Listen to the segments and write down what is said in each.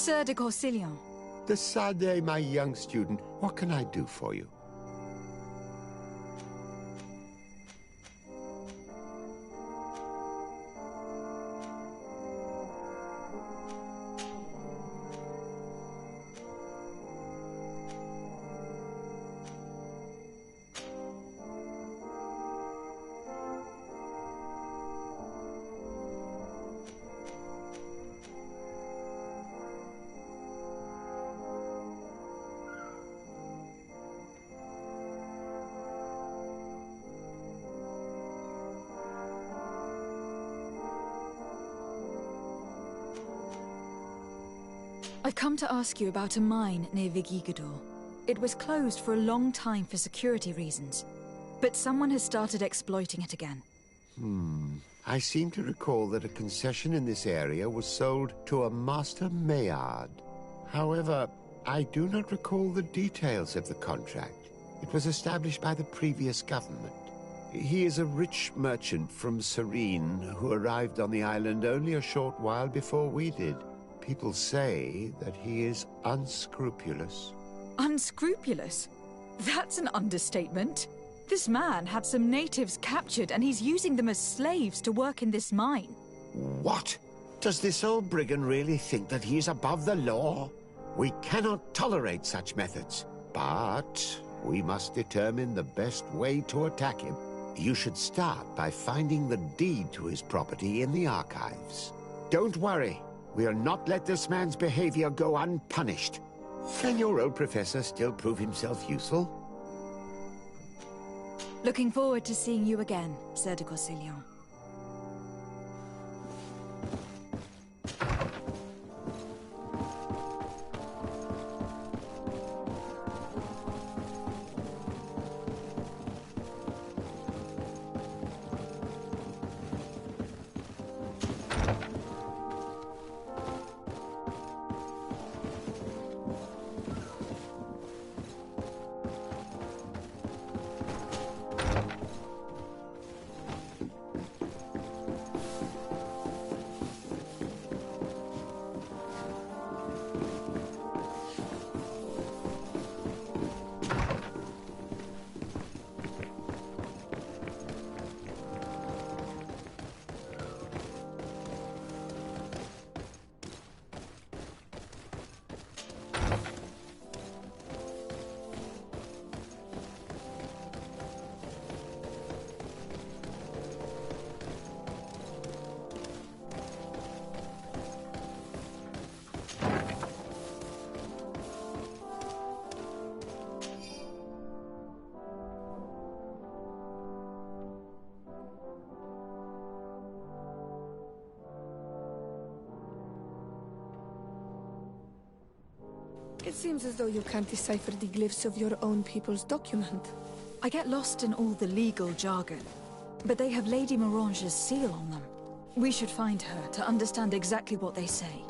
Sir de Corsillon. De Sade, my young student, what can I do for you? I've come to ask you about a mine near Vigigador. It was closed for a long time for security reasons, but someone has started exploiting it again. I seem to recall that a concession in this area was sold to a Master Maillard. However, I do not recall the details of the contract. It was established by the previous government. He is a rich merchant from Serene who arrived on the island only a short while before we did. People say that he is unscrupulous. Unscrupulous? That's an understatement. This man had some natives captured and he's using them as slaves to work in this mine. What? Does this old brigand really think that he is above the law? We cannot tolerate such methods, but we must determine the best way to attack him. You should start by finding the deed to his property in the archives. Don't worry. We'll not let this man's behavior go unpunished. Can your old professor still prove himself useful? Looking forward to seeing you again, Sir de Corsillon. It seems as though you can't decipher the glyphs of your own people's document. I get lost in all the legal jargon, but they have Lady Morange's seal on them. We should find her to understand exactly what they say.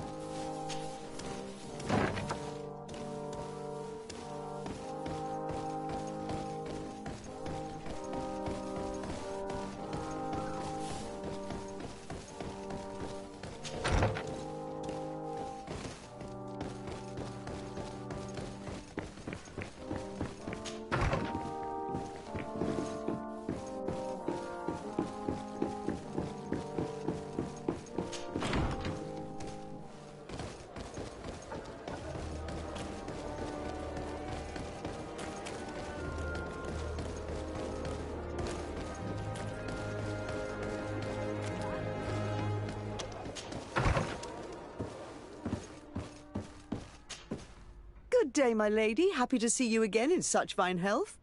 Good day, my lady. Happy to see you again in such fine health.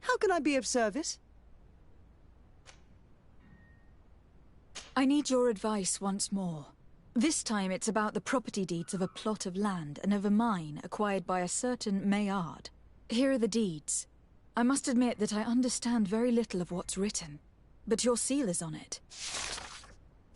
How can I be of service? I need your advice once more. This time it's about the property deeds of a plot of land and of a mine acquired by a certain Maillard. Here are the deeds. I must admit that I understand very little of what's written, but your seal is on it.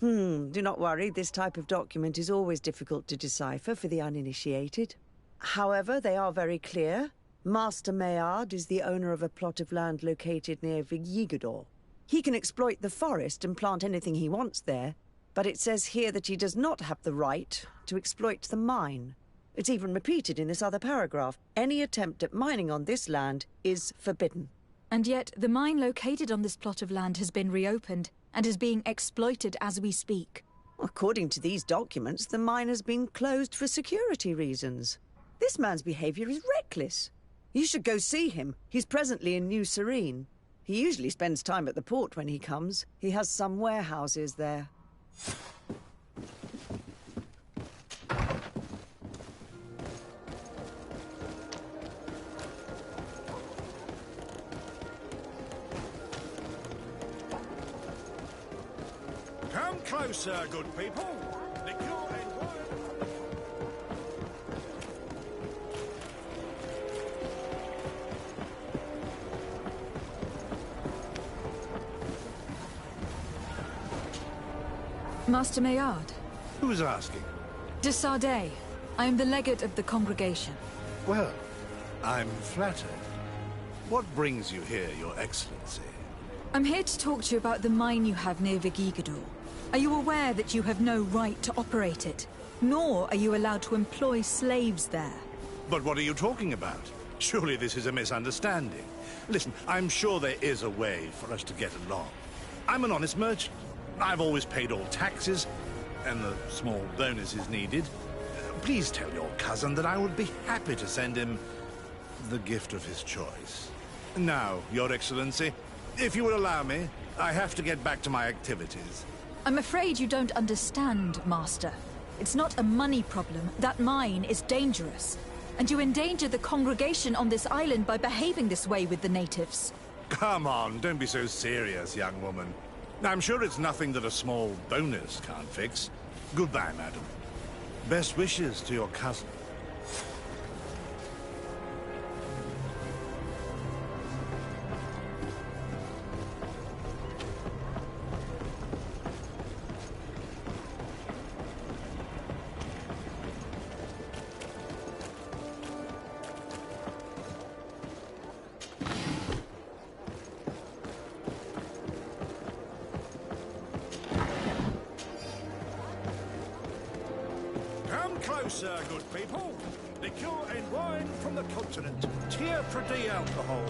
Do not worry. This type of document is always difficult to decipher for the uninitiated. However, they are very clear. Master Maillard is the owner of a plot of land located near Vigigador. He can exploit the forest and plant anything he wants there, but it says here that he does not have the right to exploit the mine. It's even repeated in this other paragraph. Any attempt at mining on this land is forbidden. And yet, the mine located on this plot of land has been reopened and is being exploited as we speak. According to these documents, the mine has been closed for security reasons. This man's behavior is reckless. You should go see him. He's presently in New Serene. He usually spends time at the port when he comes. He has some warehouses there. Come closer, good people. Liquor and wine. Master Maillard. Who's asking? De Sardet. I am the legate of the congregation. Well, I'm flattered. What brings you here, Your Excellency? I'm here to talk to you about the mine you have near Vigigador. Are you aware that you have no right to operate it? Nor are you allowed to employ slaves there. But what are you talking about? Surely this is a misunderstanding. Listen, I'm sure there is a way for us to get along. I'm an honest merchant. I've always paid all taxes, and the small bonuses needed. Please tell your cousin that I would be happy to send him the gift of his choice. Now, Your Excellency, if you will allow me, I have to get back to my activities. I'm afraid you don't understand, Master. It's not a money problem. That mine is dangerous. And you endanger the congregation on this island by behaving this way with the natives. Come on, don't be so serious, young woman. I'm sure it's nothing that a small bonus can't fix. Goodbye, madam. Best wishes to your cousin. Come closer, good people. Liquor and wine from the continent. Tier Pradi alcohol.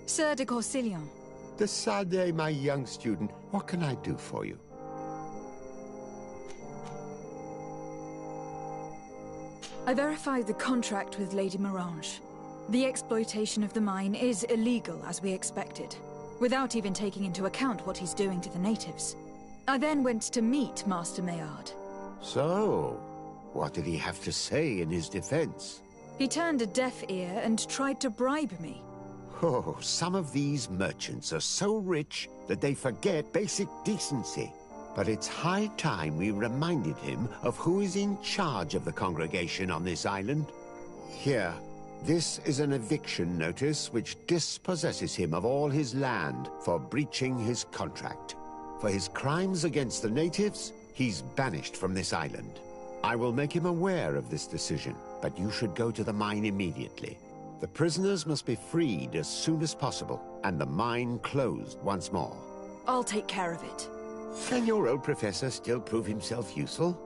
Sir de Corsillon. De Sardet, my young student, what can I do for you? I verified the contract with Lady Morange. The exploitation of the mine is illegal, as we expected, without even taking into account what he's doing to the natives. I then went to meet Master Maillard. So, what did he have to say in his defense? He turned a deaf ear and tried to bribe me. Oh, some of these merchants are so rich that they forget basic decency. But it's high time we reminded him of who is in charge of the congregation on this island. Here, this is an eviction notice which dispossesses him of all his land for breaching his contract. For his crimes against the natives, he's banished from this island. I will make him aware of this decision, but you should go to the mine immediately. The prisoners must be freed as soon as possible, and the mine closed once more. I'll take care of it. Can your old professor still prove himself useful?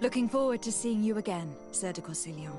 Looking forward to seeing you again, Sir de Corsillon.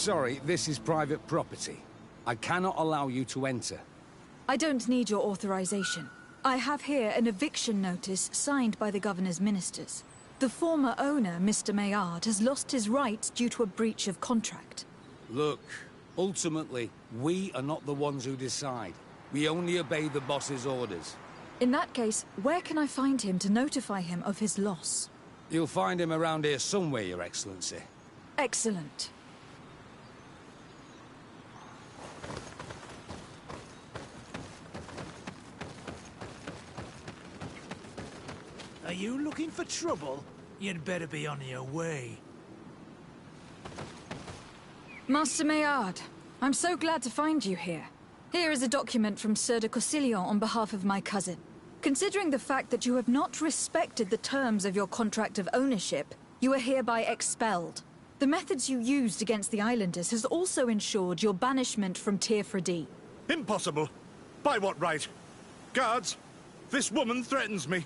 sorry, this is private property. I cannot allow you to enter. I don't need your authorization. I have here an eviction notice signed by the governor's ministers. The former owner, Mr. Maillard, has lost his rights due to a breach of contract. Look, ultimately, we are not the ones who decide. We only obey the boss's orders. In that case, where can I find him to notify him of his loss? You'll find him around here somewhere, Your Excellency. Excellent. Are you looking for trouble? You'd better be on your way. Master Maillard, I'm so glad to find you here. Here is a document from Sieur de Cossillon on behalf of my cousin. Considering the fact that you have not respected the terms of your contract of ownership, you are hereby expelled. The methods you used against the islanders has also ensured your banishment from Tirfredi. Impossible. By what right? Guards, this woman threatens me.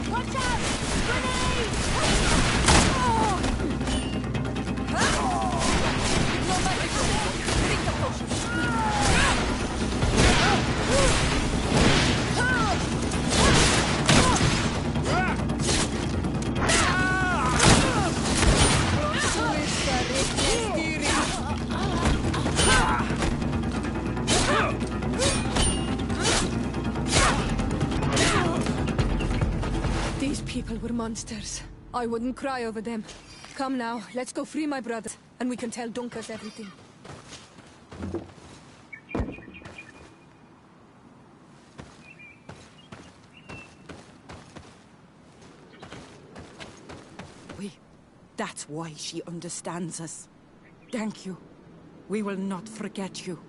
Watch out! Grenade! These people were monsters. I wouldn't cry over them. Come now, let's go free my brother, and we can tell Dunkas everything. That's why she understands us. Thank you. We will not forget you.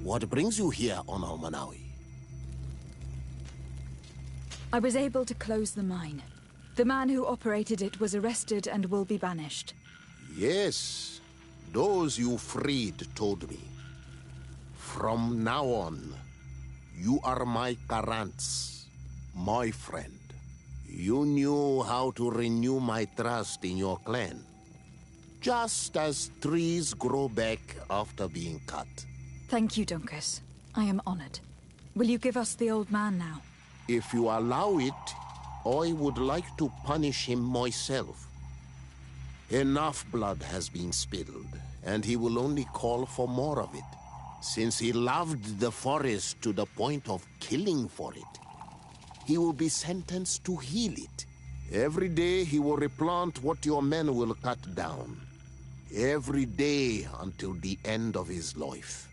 What brings you here on Manawi? I was able to close the mine. The man who operated it was arrested and will be banished. Yes, those you freed told me. From now on, you are my Karants, my friend. You knew how to renew my trust in your clan. Just as trees grow back after being cut. Thank you, Duncas. I am honored. Will you give us the old man now? If you allow it, I would like to punish him myself. Enough blood has been spilled, and he will only call for more of it. Since he loved the forest to the point of killing for it, he will be sentenced to heal it. Every day he will replant what your men will cut down. Every day until the end of his life.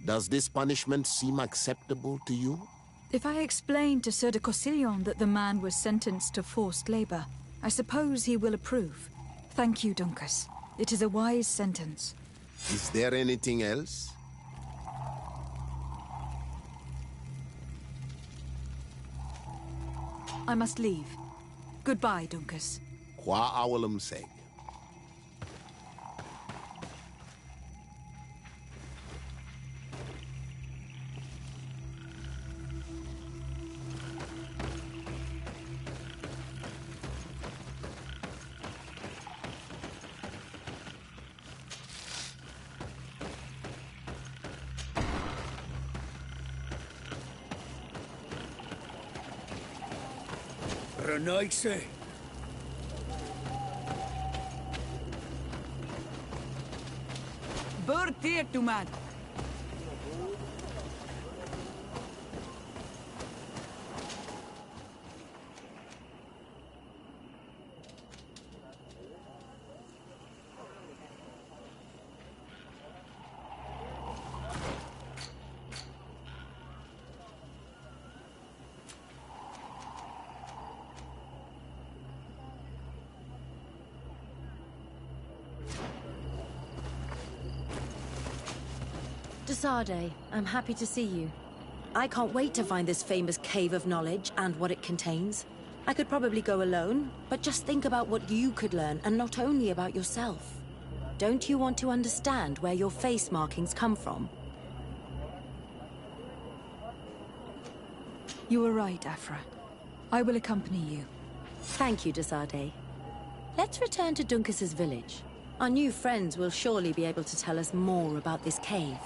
Does this punishment seem acceptable to you? If I explain to Sir de Cossillon that the man was sentenced to forced labor, I suppose he will approve. Thank you, Duncas. It is a wise sentence. Is there anything else? I must leave. Goodbye, Duncas. Qua awalum seg. Renoixe. Burteer to man. Desade, I'm happy to see you. I can't wait to find this famous cave of knowledge and what it contains. I could probably go alone, but just think about what you could learn, and not only about yourself. Don't you want to understand where your face markings come from? You are right, Afra. I will accompany you. Thank you, Desade. Let's return to Duncas's village. Our new friends will surely be able to tell us more about this cave.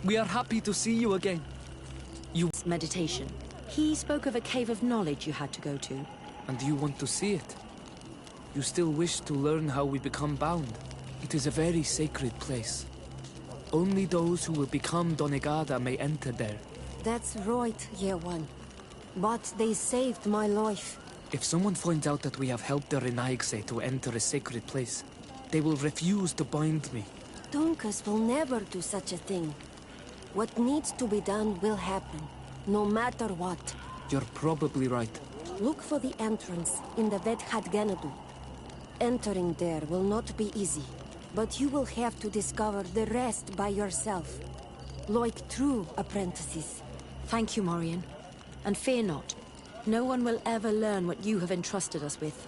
We are happy to see you again. Meditation. He spoke of a cave of knowledge you had to go to. And you want to see it? You still wish to learn how we become bound? It is a very sacred place. Only those who will become Donegada may enter there. That's right, Year One. But they saved my life. If someone finds out that we have helped the Renaigse to enter a sacred place, they will refuse to bind me. Duncas will never do such a thing. What needs to be done will happen, no matter what. You're probably right. Look for the entrance in the Vedhat Ganadu. Entering there will not be easy, but you will have to discover the rest by yourself. Like true apprentices. Thank you, Morian. And fear not. No one will ever learn what you have entrusted us with.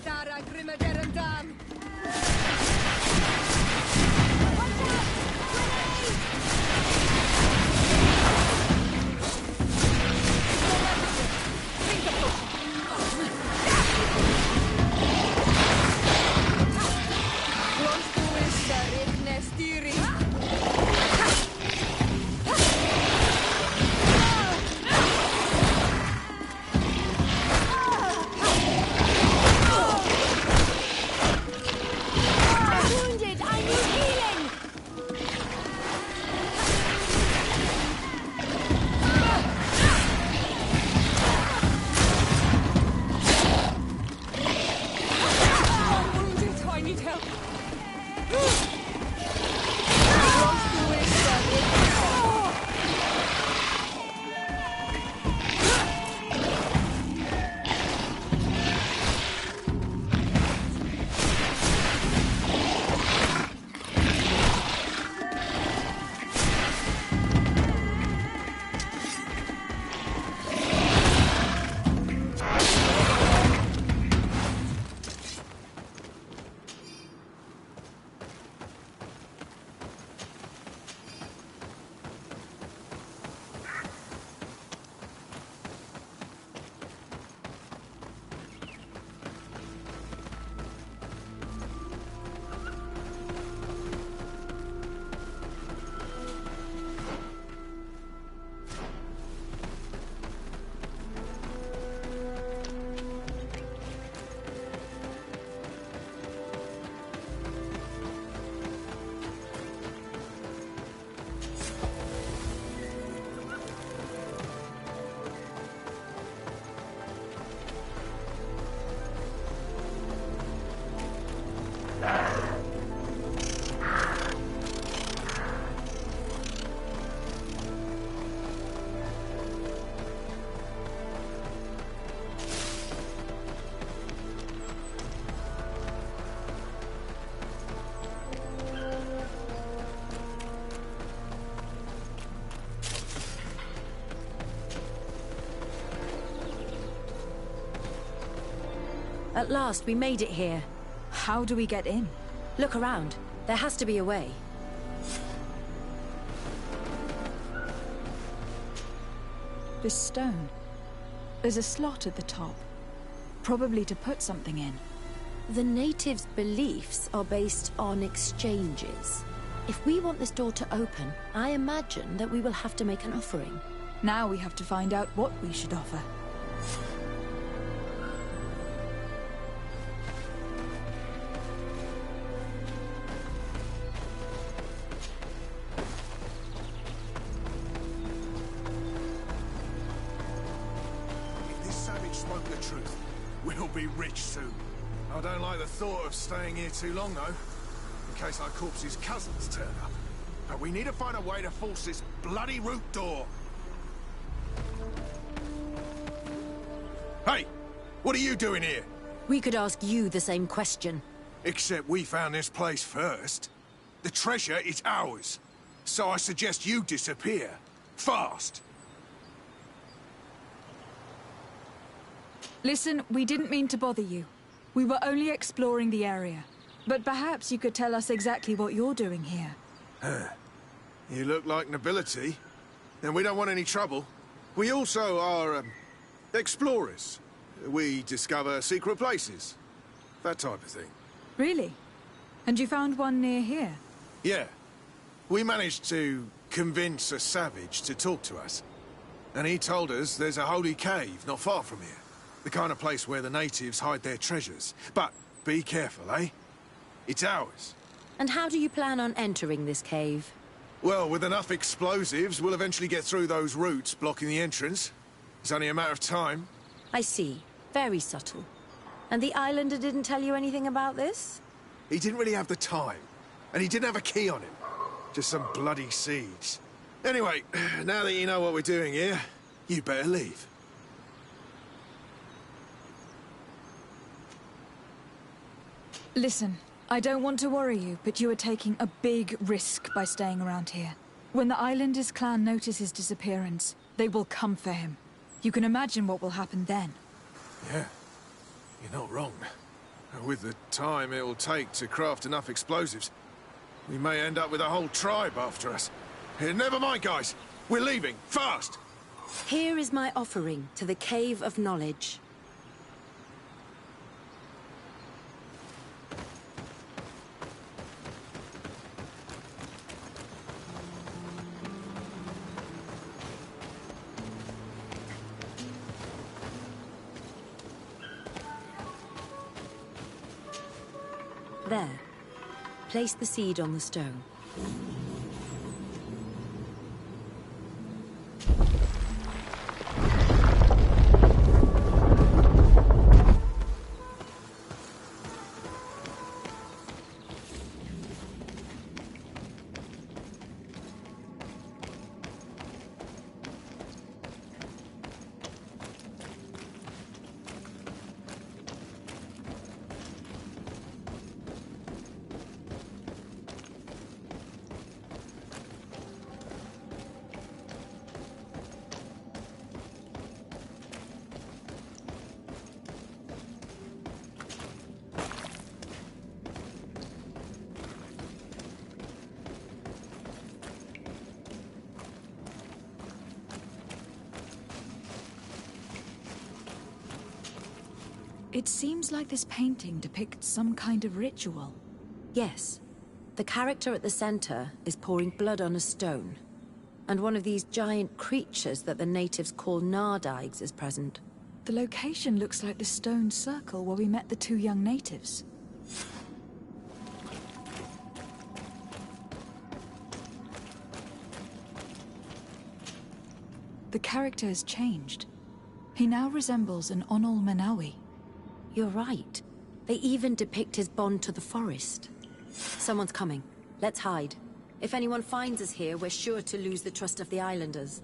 Dara Grimaderandam! At last, we made it here. How do we get in? Look around. There has to be a way. This stone. There's a slot at the top. Probably to put something in. The natives' beliefs are based on exchanges. If we want this door to open, I imagine that we will have to make an offering. Now we have to find out what we should offer. Spoke the truth. We'll be rich soon. I don't like the thought of staying here too long, though. In case our corpse's cousins turn up. But we need to find a way to force this bloody root door. Hey! What are you doing here? We could ask you the same question. Except we found this place first. The treasure is ours. So I suggest you disappear. Fast! Listen, we didn't mean to bother you. We were only exploring the area. But perhaps you could tell us exactly what you're doing here. You look like nobility. And we don't want any trouble. We also are, explorers. We discover secret places. That type of thing. Really? And you found one near here? Yeah. We managed to convince a savage to talk to us. And he told us there's a holy cave not far from here. The kind of place where the natives hide their treasures. But be careful, eh? It's ours. And how do you plan on entering this cave? Well, with enough explosives, we'll eventually get through those roots blocking the entrance. It's only a matter of time. I see. Very subtle. And the islander didn't tell you anything about this? He didn't really have the time. And he didn't have a key on him. Just some bloody seeds. Anyway, now that you know what we're doing here, you better leave. Listen, I don't want to worry you, but you are taking a big risk by staying around here. When the Islanders clan notice his disappearance, they will come for him. You can imagine what will happen then. Yeah, you're not wrong. With the time it'll take to craft enough explosives, we may end up with a whole tribe after us. Here, never mind, guys. We're leaving, fast! Here is my offering to the Cave of Knowledge. There. Place the seed on the stone. It seems like this painting depicts some kind of ritual. Yes. The character at the center is pouring blood on a stone. And one of these giant creatures that the natives call Nardigs is present. The location looks like the stone circle where we met the two young natives. The character has changed. He now resembles an Onol Manawi. You're right. They even depict his bond to the forest. Someone's coming. Let's hide. If anyone finds us here, we're sure to lose the trust of the islanders.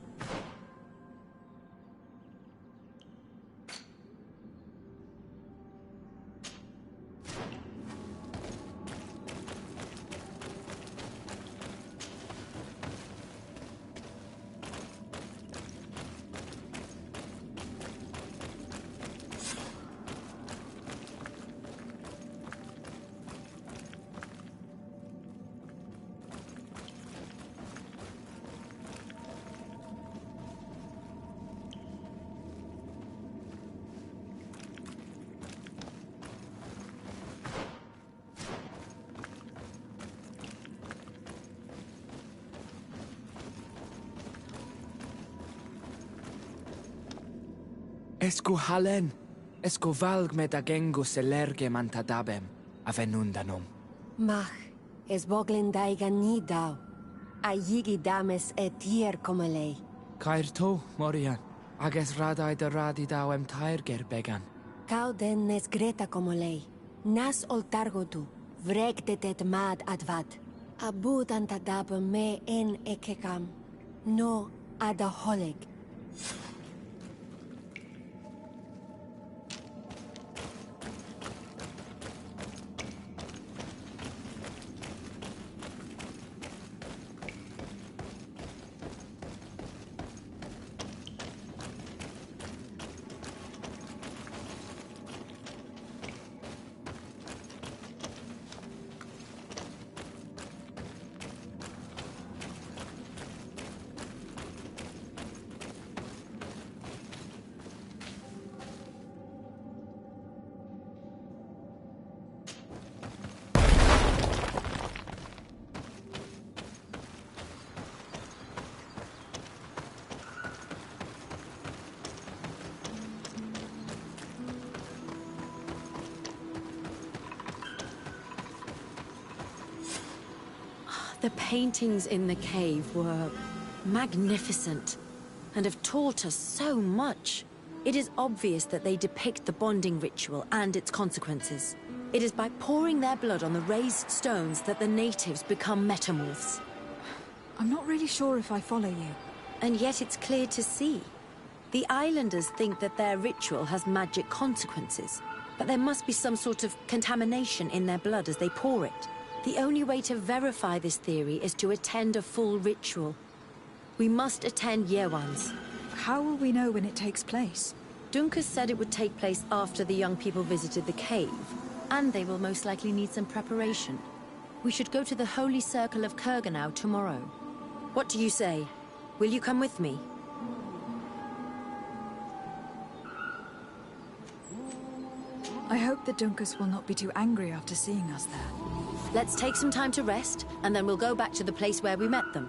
Esco halen, esco valg med agengo selerge mantadabem, avenundanum. Mach, es boglen daiga ni dau. A yigi dames et hier komalei. Cair to, Morian, ages radai de radi dawem tair gerbegan. Kau den nes greta komalei. Nas oltargotu, vrek detet mad advad. Abud antadab me en ekekam. No adaholeg. The paintings in the cave were magnificent and have taught us so much. It is obvious that they depict the bonding ritual and its consequences. It is by pouring their blood on the raised stones that the natives become metamorphs. I'm not really sure if I follow you. And yet it's clear to see. The islanders think that their ritual has magic consequences, but there must be some sort of contamination in their blood as they pour it. The only way to verify this theory is to attend a full ritual. We must attend Yewan's. How will we know when it takes place? Duncan said it would take place after the young people visited the cave. And they will most likely need some preparation. We should go to the Holy Circle of Kurganau tomorrow. What do you say? Will you come with me? I hope the Dunkers will not be too angry after seeing us there. Let's take some time to rest, and then we'll go back to the place where we met them.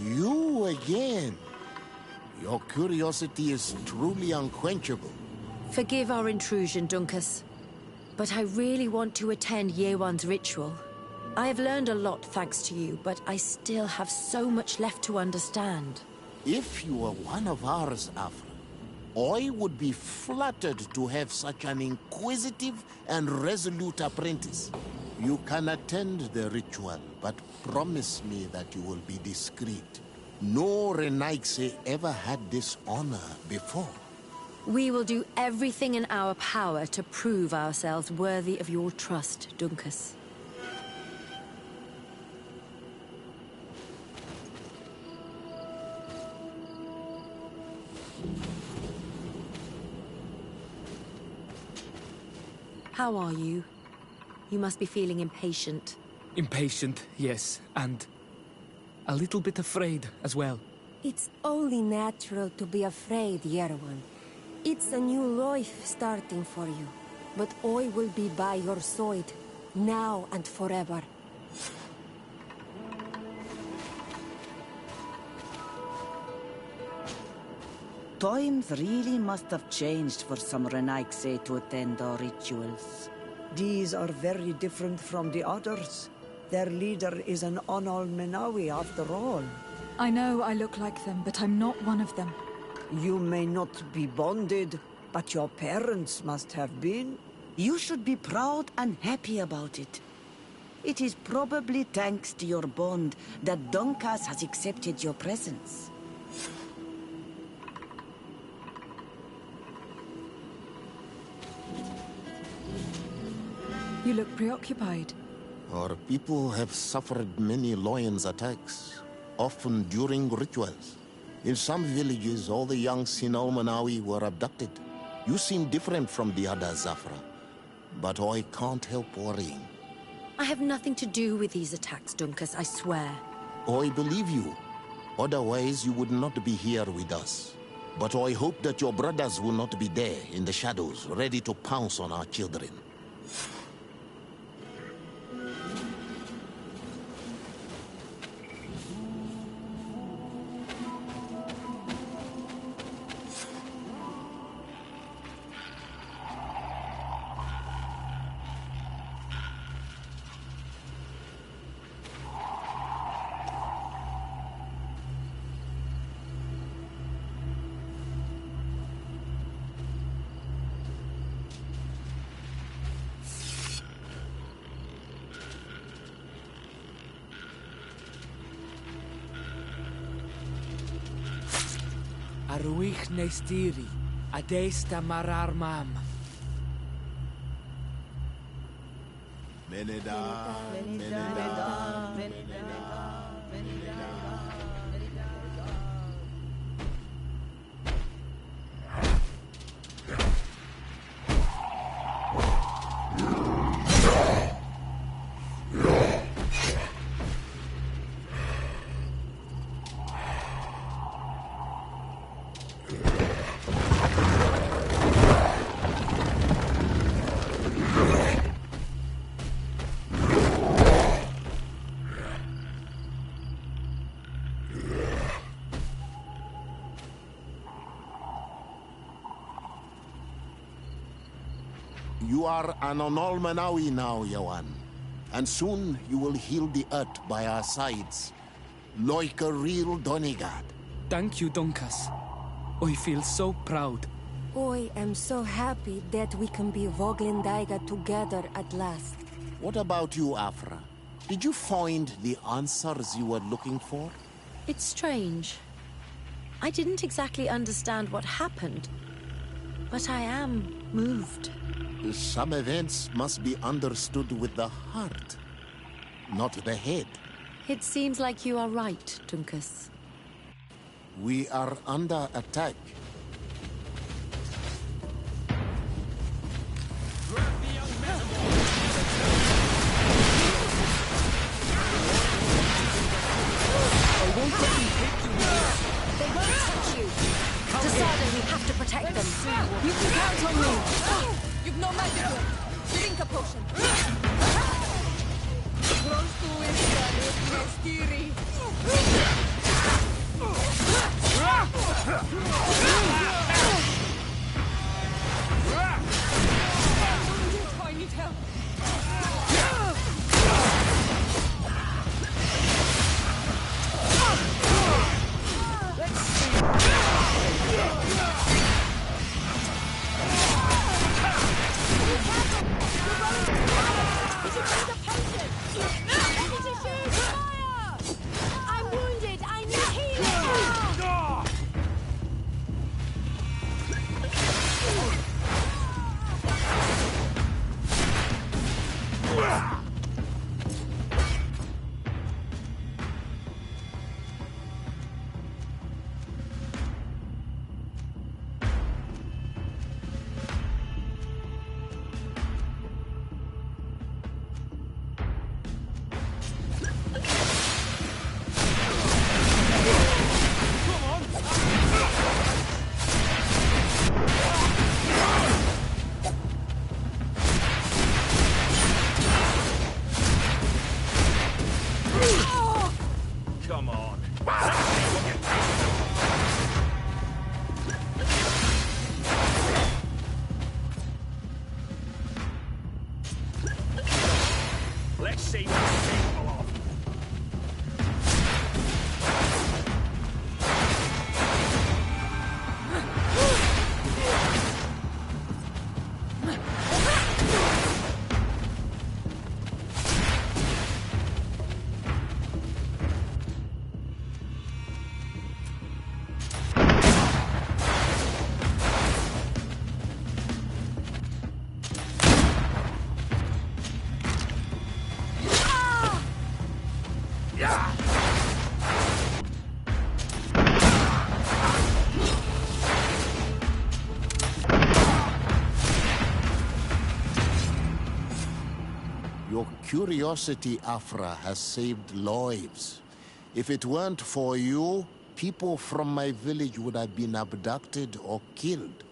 You again. Your curiosity is truly unquenchable. Forgive our intrusion, Dunkus. But I really want to attend Yewan's ritual. I have learned a lot thanks to you, but I still have so much left to understand. If you were one of ours, Afra, I would be flattered to have such an inquisitive and resolute apprentice. You can attend the ritual, but promise me that you will be discreet. No Renaigse ever had this honor before. We will do everything in our power to prove ourselves worthy of your trust, Dunkus. How are you? You must be feeling impatient. Impatient, yes, and a little bit afraid as well. It's only natural to be afraid, Yerwan. It's a new life starting for you. But I will be by your side, now and forever. Times really must have changed for some Renaigse to attend our rituals. These are very different from the others. Their leader is an Onol Menawi after all. I know I look like them, but I'm not one of them. You may not be bonded, but your parents must have been. You should be proud and happy about it. It is probably thanks to your bond that Dunkas has accepted your presence. You look preoccupied. Our people have suffered many lions' attacks, often during rituals. In some villages, all the young Sinal Manawi were abducted. You seem different from the others, Zafra. But I can't help worrying. I have nothing to do with these attacks, Dunkus, I swear. I believe you. Otherwise, you would not be here with us. But I hope that your brothers will not be there in the shadows, ready to pounce on our children. Aruich Nestiri, Adesta Marar Mam. Meneda, Meneda, Meneda. You are an Onol Manawi now, Yawan. And soon you will heal the earth by our sides, like a real Donegard. Thank you, Dunkas. I feel so proud. I am so happy that we can be Voglendaiga together at last. What about you, Afra? Did you find the answers you were looking for? It's strange. I didn't exactly understand what happened, but I am moved. Some events must be understood with the heart, not the head. It seems like you are right, Dunkus. We are under attack. They won't touch you. Decided we have to protect them. You can count on me. You've no magic. Drink a potion. Close to it, on. Let's see what you're capable of. Your curiosity, Afra, has saved lives. If it weren't for you, people from my village would have been abducted or killed.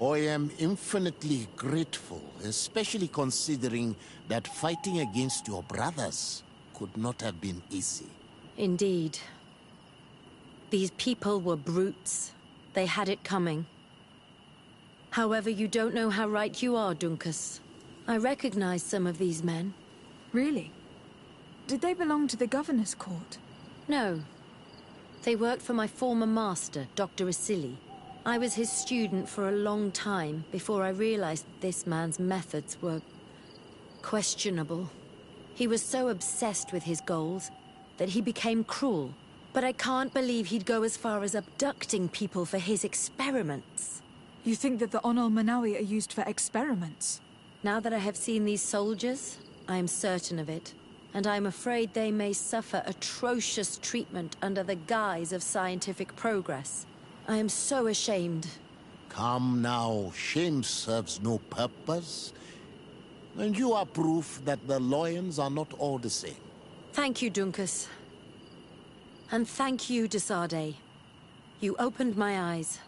I am infinitely grateful, especially considering that fighting against your brothers could not have been easy. Indeed. These people were brutes. They had it coming. However, you don't know how right you are, Dunkus. I recognize some of these men. Really? Did they belong to the governor's court? No. They worked for my former master, Dr. Asili. I was his student for a long time before I realized this man's methods were questionable. He was so obsessed with his goals that he became cruel. But I can't believe he'd go as far as abducting people for his experiments. You think that the Onol Manawi are used for experiments? Now that I have seen these soldiers, I am certain of it. And I'm afraid they may suffer atrocious treatment under the guise of scientific progress. I am so ashamed. Come now, shame serves no purpose. And you are proof that the lions are not all the same. Thank you, Dunkus. And thank you, Desade. You opened my eyes.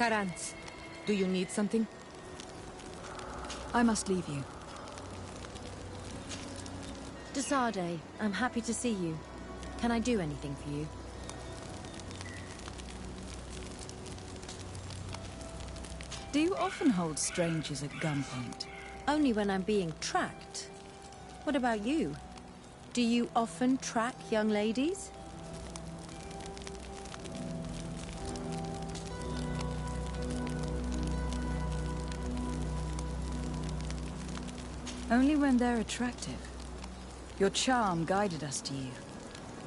Karans, do you need something? I must leave you. Desade, I'm happy to see you. Can I do anything for you? Do you often hold strangers at gunpoint? Only when I'm being tracked. What about you? Do you often track young ladies? Only when they're attractive. Your charm guided us to you.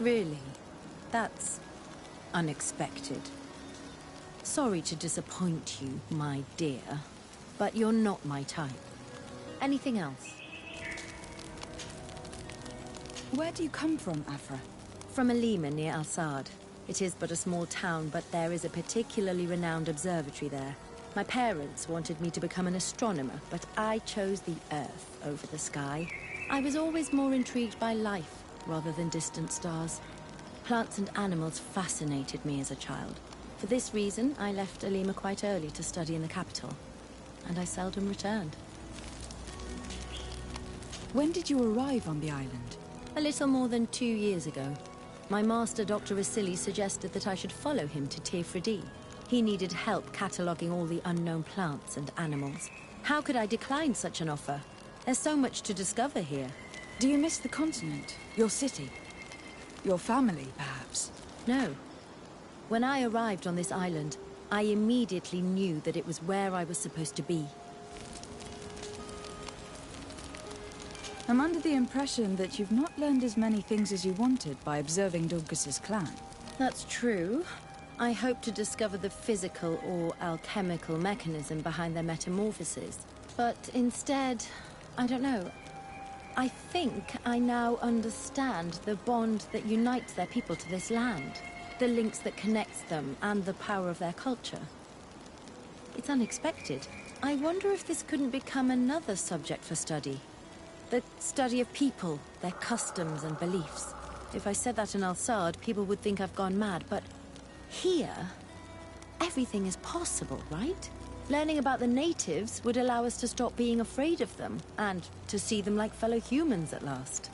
Really? That's unexpected. Sorry to disappoint you, my dear, but you're not my type. Anything else? Where do you come from, Afra? From Alima near Al-Sad. It is but a small town, but there is a particularly renowned observatory there. My parents wanted me to become an astronomer, but I chose the Earth over the sky. I was always more intrigued by life rather than distant stars. Plants and animals fascinated me as a child. For this reason, I left Alima quite early to study in the capital, and I seldom returned. When did you arrive on the island? A little more than 2 years ago. My master, Dr. Vasily, suggested that I should follow him to Tefredi. He needed help cataloguing all the unknown plants and animals. How could I decline such an offer? There's so much to discover here. Do you miss the continent? Your city? Your family, perhaps? No. When I arrived on this island, I immediately knew that it was where I was supposed to be. I'm under the impression that you've not learned as many things as you wanted by observing Dorcas's clan. That's true. I hope to discover the physical or alchemical mechanism behind their metamorphoses. But instead, I don't know. I think I now understand the bond that unites their people to this land. The links that connects them and the power of their culture. It's unexpected. I wonder if this couldn't become another subject for study. The study of people, their customs and beliefs. If I said that in Al-Sad, people would think I've gone mad, but here, everything is possible, right? Learning about the natives would allow us to stop being afraid of them, and to see them like fellow humans at last.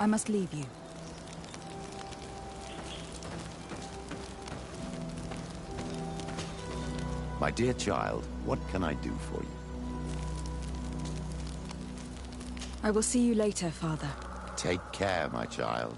I must leave you. My dear child, what can I do for you? I will see you later, Father. Take care, my child.